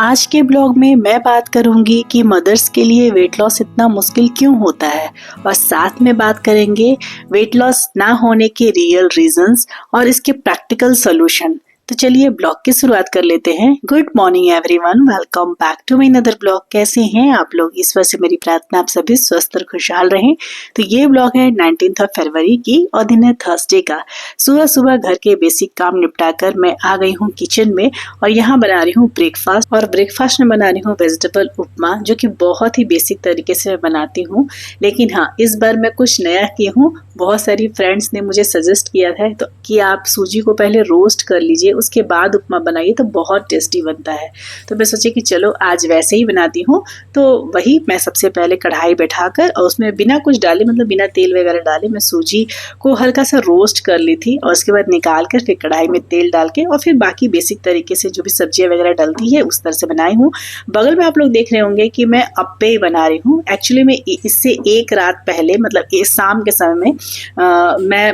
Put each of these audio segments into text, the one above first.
आज के ब्लॉग में मैं बात करूंगी कि मदर्स के लिए वेट लॉस इतना मुश्किल क्यों होता है और साथ में बात करेंगे वेट लॉस ना होने के रियल रीजंस और इसके प्रैक्टिकल सॉल्यूशन। तो चलिए ब्लॉग की शुरुआत कर लेते हैं। Good morning everyone, welcome back to my another blog. कैसे हैं आप लोग? ईश्वर से मेरी प्रार्थना आप सभी स्वस्थ और खुशहाल रहें। तो ये ब्लॉग है 19 फरवरी की और दिन है थर्सडे का। सुबह सुबह घर के बेसिक काम निपटा कर मैं आ गई हूँ किचन में और यहाँ बना रही हूँ ब्रेकफास्ट। और ब्रेकफास्ट में बना रही हूँ वेजिटेबल उपमा, जो कि बहुत ही बेसिक तरीके से मैं बनाती हूँ। लेकिन हाँ, इस बार मैं कुछ नया की हूँ। बहुत सारी फ्रेंड्स ने मुझे सजेस्ट किया है तो कि आप सूजी को पहले रोस्ट कर लीजिए, उसके बाद उपमा बनाइए तो बहुत टेस्टी बनता है। तो मैं सोची कि चलो आज वैसे ही बनाती हूँ। तो वही मैं सबसे पहले कढ़ाई बैठाकर और उसमें बिना कुछ डाले, मतलब बिना तेल वगैरह डाले, मैं सूजी को हल्का सा रोस्ट कर ली थी और उसके बाद निकाल कर फिर कढ़ाई में तेल डाल के और फिर बाकी बेसिक तरीके से जो भी सब्जियां वगैरह डलती है उस तरह से बनाई हूँ। बगल में आप लोग देख रहे होंगे कि मैं अप्पे बना रही हूँ। एक्चुअली मैं इससे एक रात पहले, मतलब शाम के समय में मैं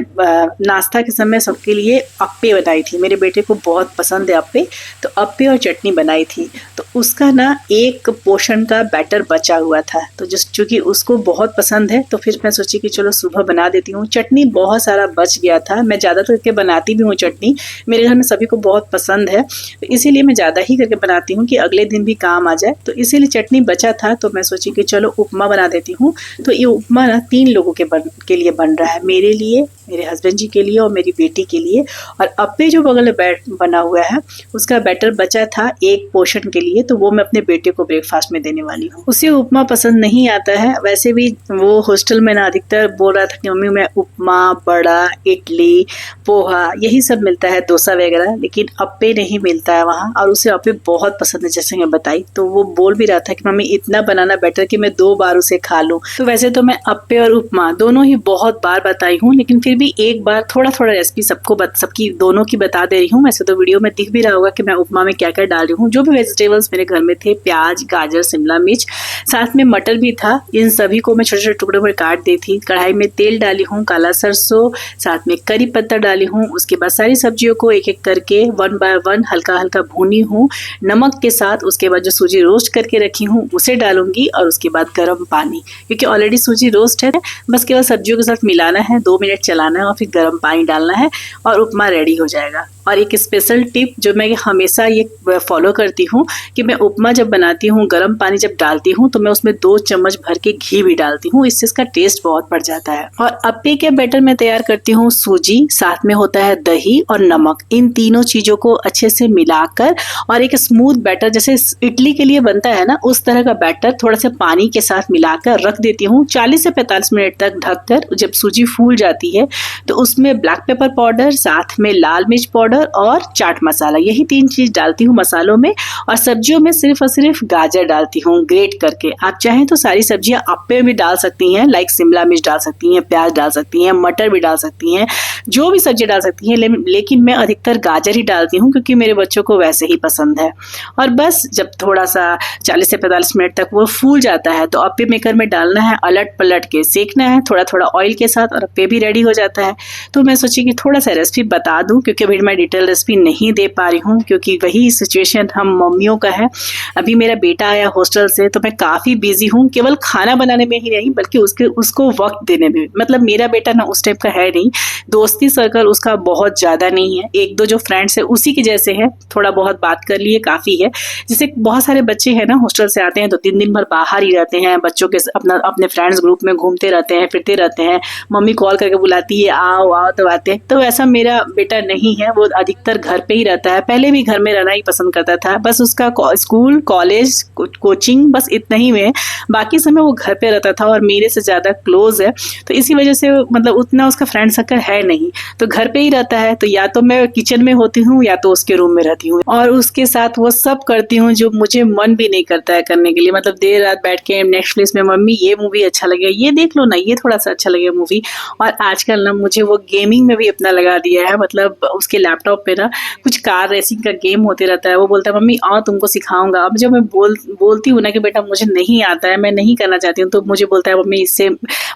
नाश्ता के समय सबके लिए अप्पे बनाई थी। मेरे बेटे को बहुत पसंद है अप्पे, तो अप्पे और चटनी बनाई थी। तो उसका ना एक पोर्शन का बैटर बचा हुआ था, तो जिस चूँकि उसको बहुत पसंद है तो फिर मैं सोची कि चलो सुबह बना देती हूँ। चटनी बहुत सारा बच गया था। मैं ज़्यादा करके बनाती भी हूँ चटनी, मेरे घर में सभी को बहुत पसंद है, तो इसीलिए मैं ज़्यादा ही करके बनाती हूँ कि अगले दिन भी काम आ जाए। तो इसीलिए चटनी बचा था, तो मैं सोची कि चलो उपमा बना देती हूँ। तो ये उपमा ना 3 लोगों के लिए बन रहा है, मेरे लिए, मेरे हस्बैंड जी के लिए और मेरी बेटी के लिए। और अप्पे जो बगल में बना हुआ है उसका बैटर बचा था एक पोर्शन के लिए, तो वो मैं अपने बेटे को ब्रेकफास्ट में देने वाली हूँ। उसे उपमा पसंद नहीं आता है। वैसे भी वो हॉस्टल में ना अधिकतर बोल रहा था कि मम्मी मैं उपमा, बड़ा, इडली, पोहा यही सब मिलता है, डोसा वगैरह, लेकिन अप्पे नहीं मिलता है वहाँ। और उसे अप्पे बहुत पसंद है, जैसे मैं बताई। तो वो बोल भी रहा था कि मम्मी इतना बनाना बेटर कि मैं 2 बार उसे खा लूँ। तो वैसे तो मैं अप्पे और उपमा दोनों ही बहुत बार बताई हूँ, लेकिन फिर भी एक बार थोड़ा थोड़ा रेसिपी सबकी दोनों की बता दे रही हूँ। वैसे तो वीडियो में दिख भी रहा होगा कि मैं उपमा में क्या क्या डाल रही हूँ। जो भी वेजिटेबल्स मेरे घर में थे, प्याज, गाजर, शिमला मिर्च, साथ में मटर भी था, इन सभी को मैं छोटे छोटे टुकड़ों में काट दी थी। कढ़ाई में तेल डाली हूँ, काला सरसों, साथ में करी पत्ता डाली हूँ। उसके बाद सारी सब्जियों को एक एक करके 1 बाय 1 हल्का हल्का भूनी हूँ नमक के साथ। उसके बाद जो सूजी रोस्ट करके रखी हूँ उसे डालूंगी और उसके बाद गर्म पानी, क्योंकि ऑलरेडी सूजी रोस्ट है, बस केवल सब्जियों के साथ मिलाना है, 2 मिनट चलाना है और फिर गर्म पानी डालना है और उपमा रेडी हो जाएगा। और एक स्पेशल टिप जो मैं हमेशा ये फॉलो करती हूँ कि मैं उपमा जब बनाती हूँ, गर्म पानी जब डालती हूँ तो मैं उसमें 2 चम्मच भर के घी भी डालती हूँ। इससे इसका टेस्ट बहुत बढ़ जाता है। और अप्पे के बैटर में तैयार करती हूँ सूजी, साथ में होता है दही और नमक। इन तीनों चीजों को अच्छे से मिलाकर और एक स्मूथ बैटर, जैसे इडली के लिए बनता है ना, उस तरह का बैटर थोड़ा सा पानी के साथ मिलाकर रख देती हूँ 40 से 45 मिनट तक ढककर। जब सूजी फूल जाती है तो उसमें ब्लैक पेपर पाउडर, साथ में लाल मिर्च पाउडर और चाट मसाला, यही 3 चीज डालती हूँ मसालों में। और सब्जियों में सिर्फ और सिर्फ गाजर डालती हूँ ग्रेट करके। आप चाहें तो सारी सब्जियां अप्पे में डाल सकती हैं, लाइक शिमला मिर्च डाल सकती हैं, प्याज डाल सकती हैं, मटर भी डाल सकती हैं, जो भी सब्जी डाल सकती हैं, लेकिन मैं अधिकतर गाजर ही डालती हूँ क्योंकि मेरे बच्चों को वैसे ही पसंद है। और बस जब थोड़ा सा 40 से 45 मिनट तक वो फूल जाता है तो अप्पे मेकर में डालना है, अलट पलट के सेकना है थोड़ा थोड़ा ऑयल के साथ, और अप्पे भी रेडी हो जाता है। तो मैं सोची कि थोड़ा सा रेसिपी बता दूं, क्योंकि अभी मैं डिटेल रेसिपी नहीं दे पा रही हूँ, क्योंकि वही सिचुएशन हम मम्मियों का है। अभी मेरा बेटा आया हॉस्टल से तो मैं काफ़ी बिजी हूँ, केवल खाना बनाने में ही नहीं बल्कि उसको वक्त देने में। मतलब मेरा बेटा ना उस टाइप का है नहीं, दोस्ती सर्कल उसका बहुत ज़्यादा नहीं है। 1-2 जो फ्रेंड्स है उसी के जैसे है, थोड़ा बहुत बात कर लिए काफ़ी है। जैसे बहुत सारे बच्चे हैं ना हॉस्टल से आते हैं तो 3 दिन भर बाहर ही रहते हैं, बच्चों के अपने फ्रेंड्स ग्रुप में घूमते रहते हैं, फिरते रहते हैं, मम्मी कॉल करके बुलाती है आओ आओ तो आते हैं। तो ऐसा मेरा बेटा नहीं है, वो अधिकतर घर पे ही रहता है। पहले भी घर में रहना ही पसंद करता था, बस उसका स्कूल, कॉलेज, कोचिंग बस इतना ही में, बाकी समय वो घर पे रहता था और मेरे से ज़्यादा क्लोज है। तो इसी वजह से मतलब उतना उसका फ्रेंड सर्कल है नहीं, तो घर पे ही रहता है। तो या तो मैं किचन में होती हूँ या तो उसके रूम में रहती हूँ और उसके साथ वो सब करती हूँ जो मुझे मन भी नहीं करता है करने के लिए। मतलब देर रात बैठ के नेटफ्लिक्स में मम्मी ये मूवी अच्छा लगे, ये देख लो ना, ये थोड़ा सा अच्छा लगे मूवी। और आजकल ना मुझे वो गेमिंग में भी अपना लगा दिया है। मतलब उसके लैपटॉप पे ना कुछ कार रेसिंग का गेम होते रहता है। वो बोलता है मम्मी आओ तुमको सिखाऊंगा। अब जब मैं बोलती हूँ ना कि बेटा मुझे नहीं आता है, मैं नहीं करना चाहती हूँ, तो मुझे बोलता है मम्मी इससे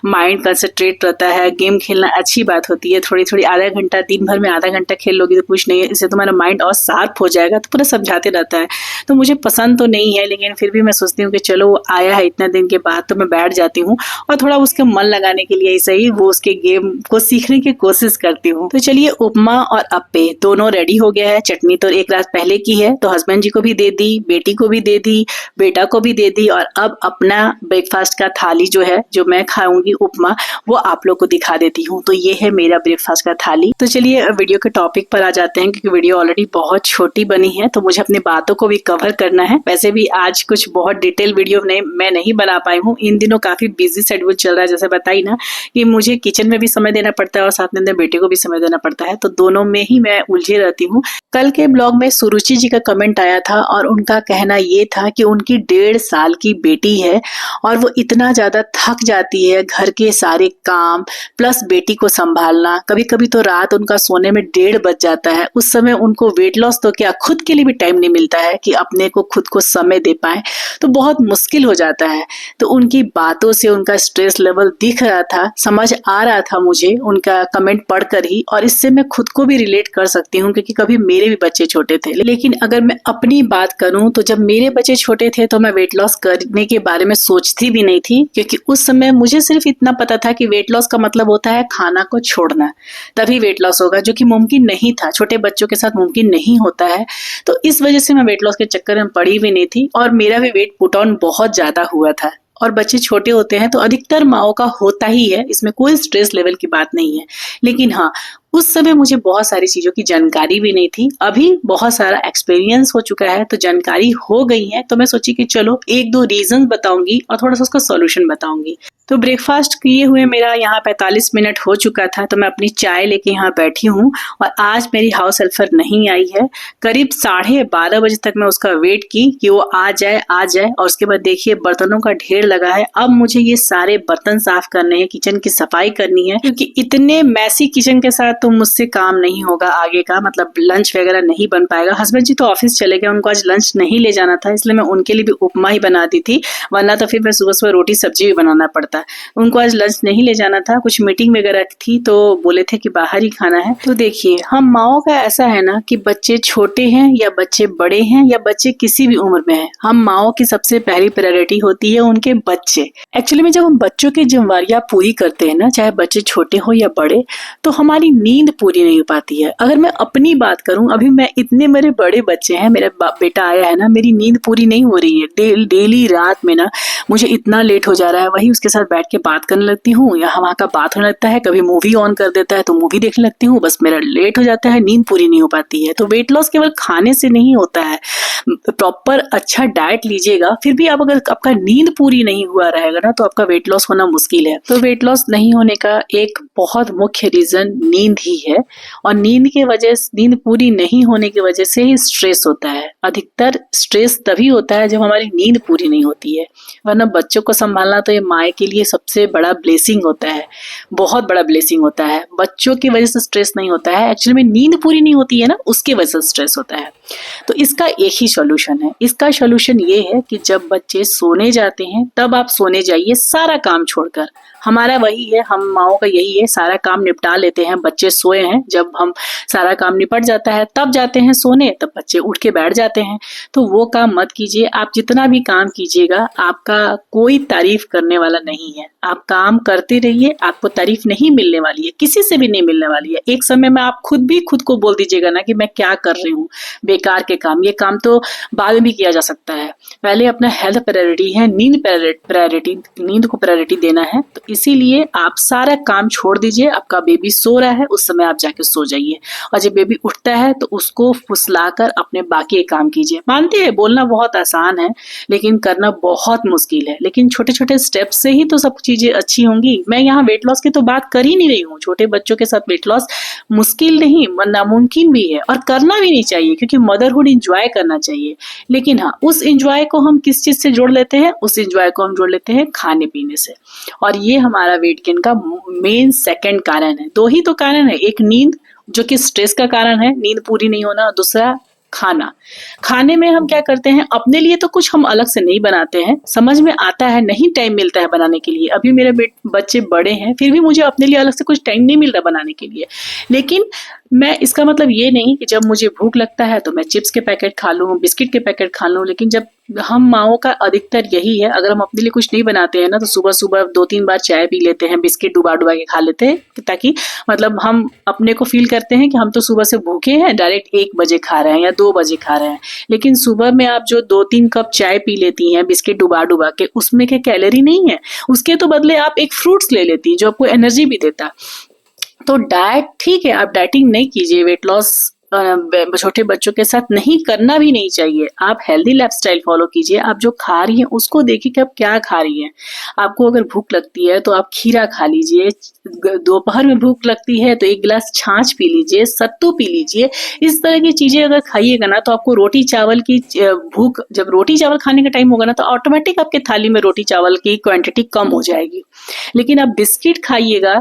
माइंड कंसंट्रेट रहता है, गेम खेलना अच्छी बात होती है, थोड़ी थोड़ी आधा घंटा, दिन भर में आधा घंटा खेल लोगी तो कुछ नहीं है, इससे तुम्हारा माइंड और शार्प हो जाएगा। तो पूरा समझाते रहता है। तो मुझे पसंद तो नहीं है, लेकिन फिर भी मैं सोचती हूँ कि चलो वो आया है इतना दिन के बाद, तो मैं बैठ जाती हूँ और थोड़ा उसके मन लगाने के लिए ऐसे ही वो उसके गेम को सीखने की कोशिश करती हूँ। तो चलिए, उपमा और अप्पे दोनों रेडी हो गया है। चटनी तो एक रात पहले की है, तो हस्बैंड जी को भी दे दी, बेटी को भी दे दी, बेटा को भी दे दी, और अब अपना ब्रेकफास्ट का थाली जो है, जो मैं खाऊंगी उपमा, वो आप लोग को दिखा देती हूँ। तो ये है मेरा ब्रेकफास्ट का थाली। तो चलिए वीडियो के टॉपिक पर आ जाते हैं, क्योंकि वीडियो ऑलरेडी बहुत छोटी बनी है, तो मुझे अपनी बातों को भी कवर करना है। वैसे भी आज कुछ बहुत डिटेल वीडियो मैं नहीं बना पाई हूँ। इन दिनों काफी बिजी शेड्यूल चल रहा है, जैसे बताई ना कि मुझे किचन में भी समय देना पड़ता है और साथ में बेटे को भी समय देना पड़ता है, तो दोनों में ही मैं उलझी रहती हूँ। कल के ब्लॉग में सुरुचि जी का कमेंट आया था और उनका कहना ये था कि उनकी 1.5 साल की बेटी है और वो इतना ज्यादा थक जाती है, घर के सारे काम प्लस बेटी को संभालना, कभी कभी तो रात उनका सोने में 1:30 बज जाता है। उस समय उनको वेट लॉस तो क्या, खुद के लिए भी टाइम नहीं मिलता है कि अपने को खुद को समय दे पाए, तो बहुत मुश्किल हो जाता है। तो उनकी बातों से उनका स्ट्रेस लेवल दिख रहा था, समझ आ रहा था मुझे उनका कमेंट पढ़कर ही, और इससे मैं खुद को भी रिलेट कर सकती हूँ, क्योंकि कभी मेरे भी बच्चे छोटे थे। लेकिन अगर मैं अपनी बात करूं तो जब मेरे बच्चे छोटे थे तो मैं वेट लॉस करने के बारे में सोचती भी नहीं थी, क्योंकि उस समय मुझे सिर्फ इतना पता था कि वेट लॉस का मतलब होता है खाना को छोड़ना, तभी वेट लॉस होगा, जो कि मुमकिन नहीं था, छोटे बच्चों के साथ मुमकिन नहीं होता है। तो इस वजह से मैं वेट लॉस के चक्कर में पड़ी भी नहीं थी, और मेरा भी वेट पुट ऑन बहुत ज्यादा हुआ था। और बच्चे छोटे होते हैं तो अधिकतर माओं का होता ही है, इसमें कोई स्ट्रेस लेवल की बात नहीं है। लेकिन हाँ, उस समय मुझे बहुत सारी चीजों की जानकारी भी नहीं थी। अभी बहुत सारा एक्सपीरियंस हो चुका है, तो जानकारी हो गई है, तो मैं सोची कि चलो 1-2 रीजन बताऊंगी और थोड़ा सा उसका सॉल्यूशन बताऊंगी। तो ब्रेकफास्ट किए हुए मेरा यहाँ 45 मिनट हो चुका था, तो मैं अपनी चाय लेके यहाँ बैठी हूँ, और आज मेरी हाउस हेल्पर नहीं आई है। करीब 12:30 बजे तक मैं उसका वेट की कि वो आ जाए, और उसके बाद देखिए बर्तनों का ढेर लगा है। अब मुझे ये सारे बर्तन साफ करने हैं, किचन की सफाई करनी है, क्योंकि इतने मैसी किचन के साथ तो मुझसे काम नहीं होगा आगे का, मतलब लंच वगैरह नहीं बन पाएगा। हस्बैंड जी तो ऑफिस चले गए, उनको आज लंच नहीं ले जाना था, इसलिए मैं उनके लिए भी उपमा ही बना दी थी, वरना तो फिर मैं सुबह सुबह रोटी सब्जी भी बनाना पड़ता। उनको आज लंच नहीं ले जाना था, कुछ मीटिंग वगैरह थी, तो बोले थे कि बाहर ही खाना है। तो देखिए, हम माओ का ऐसा है ना कि बच्चे छोटे हैं या बच्चे बड़े हैं या बच्चे किसी भी उम्र में हैं, हम माओ की सबसे पहली प्रायोरिटी होती है उनके बच्चे। एक्चुअली में जब हम बच्चों की जिम्मेवारियां पूरी करते हैं ना, चाहे बच्चे छोटे हो या बड़े, तो हमारी नींद पूरी नहीं हो पाती है। अगर मैं अपनी बात करूं, अभी मैं इतने मेरे बड़े बच्चे हैं, मेरा बेटा आया है ना, मेरी नींद पूरी नहीं हो रही है। डेली रात में ना मुझे इतना लेट हो जा रहा है, वही उसके साथ बैठ के बात करने लगती हूँ या वहाँ का बात होने लगता है, कभी मूवी ऑन कर देता है तो मूवी देखने लगती हूँ, बस मेरा लेट हो जाता है, नींद पूरी नहीं हो पाती है। तो वेट लॉस केवल खाने से नहीं होता है, प्रॉपर अच्छा डाइट लीजिएगा, फिर भी आप अगर आपका नींद पूरी नहीं हुआ रहेगा ना, तो आपका वेट लॉस होना मुश्किल है। तो वेट लॉस नहीं होने का एक बहुत मुख्य रीजन नींद ही है, और नींद पूरी नहीं होने की वजह से ही स्ट्रेस होता है। अधिकतर स्ट्रेस तभी होता है जब हमारी नींद पूरी नहीं होती है, वरना बच्चों को संभालना तो ये माँ के लिए सबसे बड़ा ब्लेसिंग होता है, बहुत बड़ा ब्लेसिंग होता है। बच्चों की वजह से स्ट्रेस नहीं होता है, एक्चुअली में नींद पूरी नहीं होती है ना, उसकी वजह से स्ट्रेस होता है। तो इसका एक ही सॉल्यूशन है। इसका सॉल्यूशन ये है कि जब बच्चे सोने जाते हैं तब आप सोने जाइए, सारा काम छोड़कर। हमारा वही है, हम माओ का यही है, सारा काम निपटा लेते हैं, बच्चे सोए हैं, जब हम सारा काम निपट जाता है तब जाते हैं सोने, तब बच्चे उठ के बैठ जाते हैं। तो वो काम मत कीजिए। आप जितना भी काम कीजिएगा, आपका कोई तारीफ करने वाला नहीं है। आप काम करते रहिए, आपको तारीफ नहीं मिलने वाली है, किसी से भी नहीं मिलने वाली है। एक समय में आप खुद को बोल दीजिएगा ना कि मैं क्या कर रही हूँ, बेकार के काम, ये काम तो बाद में भी किया जा सकता है। पहले अपना हेल्थ प्रायोरिटी है, नींद को प्रायोरिटी देना है। तो इसीलिए आप सारा काम छोड़ दीजिए। आपका बेबी सो रहा है, उस समय आप जाके सो जाइए, और जब बेबी उठता है तो उसको फुसलाकर अपने बाकी काम कीजिए। मानते हैं बोलना बहुत आसान है, लेकिन करना बहुत मुश्किल है। लेकिन छोटे छोटे स्टेप से ही तो सब चीजें अच्छी होंगी। मैं यहाँ वेट लॉस की तो बात कर ही नहीं रही हूँ। छोटे बच्चों के साथ वेट लॉस मुश्किल नहीं, नामुमकिन भी है, और करना भी नहीं चाहिए, क्योंकि मदरहुड इंजॉय करना चाहिए। लेकिन हाँ, उस इंजॉय को हम किस चीज से जोड़ लेते हैं? उस इंजॉय को हम जोड़ लेते हैं खाने पीने से, और ये हमारा वेट गेन का मेन सेकंड कारण है। दो ही तो कारण है, एक नींद जो कि स्ट्रेस का कारण है, नींद पूरी नहीं होना, दूसरा खाने में हम क्या करते हैं, अपने लिए तो कुछ हम अलग से नहीं बनाते हैं, समझ में आता है नहीं टाइम मिलता है बनाने के लिए। अभी मेरे बच्चे बड़े हैं, फिर भी मुझे अपने लिए अलग से कुछ टाइम नहीं मिल रहा बनाने के लिए। लेकिन मैं इसका मतलब ये नहीं कि जब मुझे भूख लगता है तो मैं चिप्स के पैकेट खा लूँ, बिस्किट के पैकेट खा लूँ। लेकिन जब हम माओ का अधिकतर यही है, अगर हम अपने लिए कुछ नहीं बनाते हैं ना तो सुबह सुबह 2-3 बार चाय पी लेते हैं, बिस्किट डुबा डुबा के खा लेते हैं, ताकि मतलब हम अपने को फील करते हैं कि हम तो सुबह से भूखे हैं, डायरेक्ट 1 बजे खा रहे हैं या 2 बजे खा रहे हैं। लेकिन सुबह में आप जो 2-3 कप चाय पी लेती हैं बिस्किट डुबा डुबा के, उसमें क्या कैलोरी नहीं है? उसके तो बदले आप एक फ्रूट्स ले लेती जो आपको एनर्जी भी देता। तो डाइट ठीक है, आप डाइटिंग नहीं कीजिए, वेट लॉस छोटे बच्चों के साथ नहीं करना भी नहीं चाहिए। आप हेल्दी लाइफस्टाइल फॉलो कीजिए। आप जो खा रही हैं उसको देखिए कि आप क्या खा रही हैं। आपको अगर भूख लगती है तो आप खीरा खा लीजिए, दोपहर में भूख लगती है तो 1 गिलास छाछ पी लीजिए, सत्तू पी लीजिए। इस तरह की चीजें अगर खाइएगा ना तो आपको रोटी चावल की भूख, जब रोटी चावल खाने का टाइम होगा ना तो ऑटोमेटिक आपके थाली में रोटी चावल की क्वांटिटी कम हो जाएगी। लेकिन आप बिस्किट खाइएगा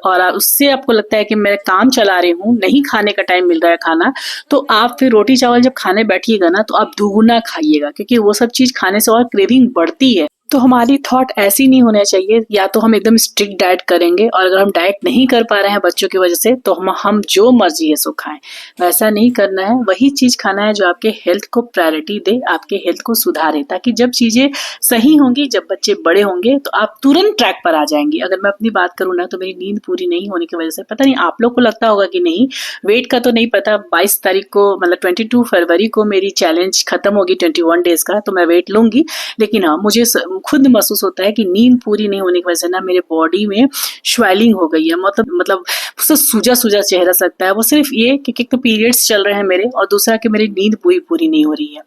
और उससे आपको लगता है कि मैं काम चला रही हूँ, नहीं खाने का टाइम मिल रहा है खाना, तो आप फिर रोटी चावल जब खाने बैठिएगा ना तो आप दुगुना खाइएगा, क्योंकि वो सब चीज खाने से और क्रेविंग बढ़ती है। तो हमारी थॉट ऐसी नहीं होना चाहिए, या तो हम एकदम स्ट्रिक्ट डाइट करेंगे और अगर हम डाइट नहीं कर पा रहे हैं बच्चों की वजह से तो हम जो मर्जी है सो खाएं। वैसा नहीं करना है, वही चीज खाना है जो आपके हेल्थ को प्रायोरिटी दे, आपके हेल्थ को सुधारे, ताकि जब चीजें सही होंगी, जब बच्चे बड़े होंगे तो आप तुरंत ट्रैक पर आ जाएंगी। अगर मैं अपनी बात करूँ ना तो मेरी नींद पूरी नहीं होने की वजह से, पता नहीं आप लोग को लगता होगा कि नहीं, वेट का तो नहीं पता, 22 तारीख को मतलब 22 फरवरी को मेरी चैलेंज खत्म होगी 21 डेज का, तो मैं वेट लूंगी। लेकिन हाँ, मुझे खुद महसूस होता है कि नींद पूरी नहीं होने की वजह से ना मेरे बॉडी में स्वेलिंग हो गई है, मतलब उससे सूजा सूजा चेहरा सकता है। वो सिर्फ ये कि एक तो पीरियड्स चल रहे हैं मेरे, और दूसरा कि मेरी नींद पूरी नहीं हो रही है।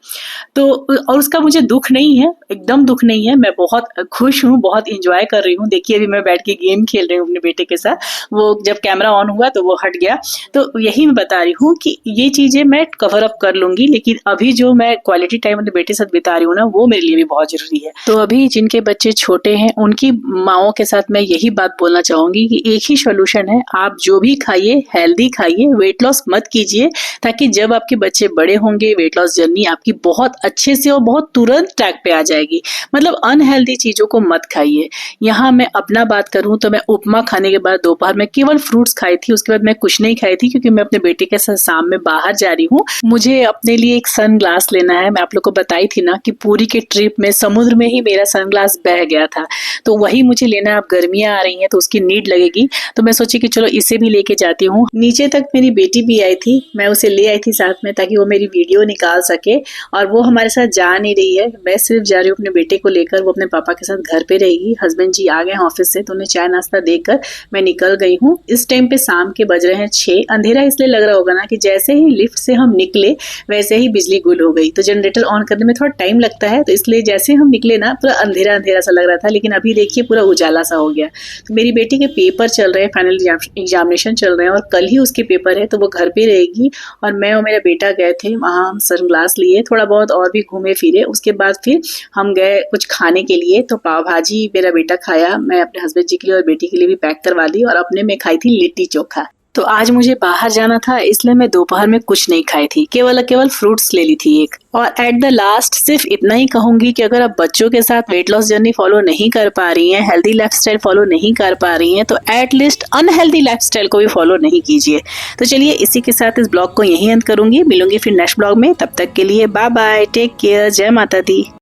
तो और उसका मुझे दुख नहीं है, एकदम दुख नहीं है, मैं बहुत खुश हूँ, बहुत इंजॉय कर रही हूँ। देखिए अभी मैं बैठ के गेम खेल रही हूँ अपने बेटे के साथ, वो जब कैमरा ऑन हुआ तो वो हट गया। तो यही मैं बता रही हूँ कि ये चीजें मैं कवर अप कर लूंगी, लेकिन अभी जो मैं क्वालिटी टाइम अपने बेटे के साथ बिता रही हूँ ना, वो मेरे लिए भी बहुत जरूरी है। तो अभी जिनके बच्चे छोटे हैं उनकी माओं के साथ मैं यही बात बोलना चाहूंगी कि एक ही सोल्यूशन है, आप जो भी खाइए हेल्दी खाइए, वेट लॉस मत कीजिए, ताकि जब आपके बच्चे बड़े होंगे वेट लॉस जर्नी आपकी बहुत अच्छे से और बहुत तुरंत ट्रैक पे आ जाएगी। मतलब अनहेल्दी चीजों को मत खाइए। यहाँ मैं अपना बात करूं तो मैं उपमा खाने के बाद दोपहर में केवल फ्रूट्स खाई थी, उसके बाद मैं कुछ नहीं खाई थी, क्योंकि मैं अपने बेटे के साथ शाम में बाहर जा रही हूँ। मुझे अपने लिए एक सन ग्लास लेना है। मैं आप लोग को बताई थी ना कि पूरी के ट्रिप में समुद्र में ही मेरा सन ग्लास बह गया था, तो वही मुझे लेना है। अब गर्मियां आ रही हैं तो उसकी नीड लगेगी, तो मैं सोची कि चलो इसे भी लेके जाती हूँ। नीचे तक मेरी बेटी भी आई थी, मैं उसे ले आई थी साथ में ताकि वो मेरी वीडियो निकाल सके, और वो हमारे साथ जा नहीं रही है। मैं सिर्फ जा रही हूँ अपने बेटे को लेकर, वो अपने पापा के साथ घर पे रहेगी। हस्बैंड जी आ गए हैं ऑफिस से, तो उन्हें चाय नाश्ता देकर मैं निकल गई हूँ। इस टाइम पे शाम के बज रहे हैं 6। अंधेरा इसलिए लग रहा होगा ना कि जैसे ही लिफ्ट से हम निकले वैसे ही बिजली गुल हो गई, तो जनरेटर ऑन करने में थोड़ा टाइम लगता है, तो इसलिए जैसे हम निकले ना पूरा अंधेरा अंधेरा सा लग रहा था, लेकिन अभी देखिए पूरा उजाला सा हो गया। तो मेरी बेटी के पेपर चल रहे हैं, फाइनल एग्जामिनेशन चल रहे हैं, और कल ही उसके पेपर है, तो वो घर पे रहेगी। और मैं और मेरा बेटा गए थे वहाँ, हम सनग्लास लिए, थोड़ा बहुत और भी घूमे फिरे। उसके बाद फिर हम गए कुछ खाने के लिए, तो पाव भाजी मेरा बेटा खाया, मैं अपने हस्बैंड जी के लिए और बेटी के लिए भी पैक करवा दी, और अपने में खाई थी लिट्टी चोखा। तो आज मुझे बाहर जाना था, इसलिए मैं दोपहर में कुछ नहीं खाई थी, केवल फ्रूट्स ले ली थी एक। और एट द लास्ट सिर्फ इतना ही कहूंगी कि अगर आप बच्चों के साथ वेट लॉस जर्नी फॉलो नहीं कर पा रही हैं, हेल्दी लाइफस्टाइल फॉलो नहीं कर पा रही हैं, तो एटलीस्ट अनहेल्दी लाइफस्टाइल को भी फॉलो नहीं कीजिए। तो चलिए इसी के साथ इस ब्लॉग को यहीं अंत करूंगी, मिलूंगी फिर नेक्स्ट ब्लॉग में। तब तक के लिए बाय बाय, टेक केयर, जय माता दी।